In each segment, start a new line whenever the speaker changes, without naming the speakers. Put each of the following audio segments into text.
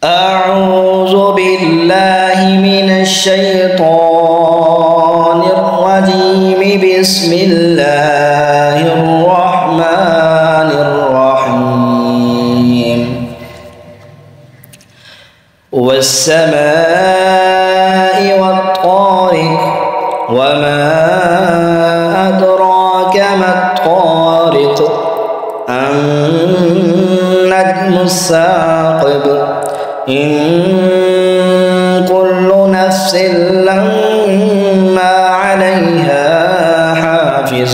أعوذ بالله من الشيطان الرجيم. بسم الله الرحمن الرحيم. والسماء والطارق وما أدراك ما الطارق النجم الثاقب. إن كل نفس لما عليها حافظ.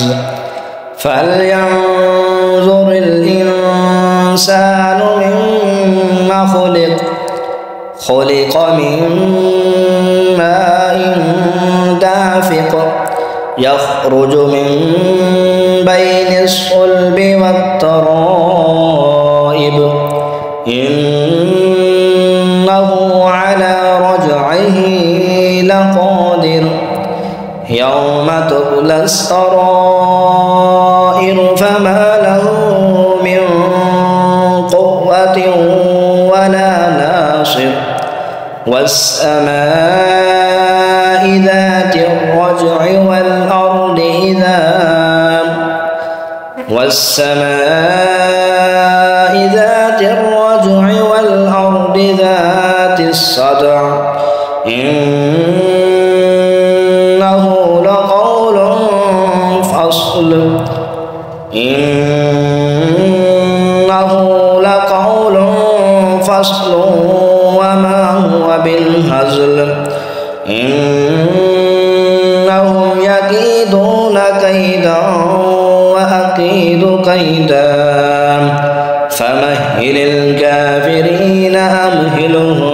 فلينظر الإنسان مما خلق. خلق من ماء دافق يخرج من بين الصلب والترائب. إنه على رجعه لقادر. يوم تبلى السرائر فما له من قوة ولا ناصر. والسماء ذات الرجع والأرض ذات الصدع. إنه لقول فصل. وما هو بالهزل. إنهم يكيدون كيدا وأكيد كيدا. فمهل الكافرين أمهلهم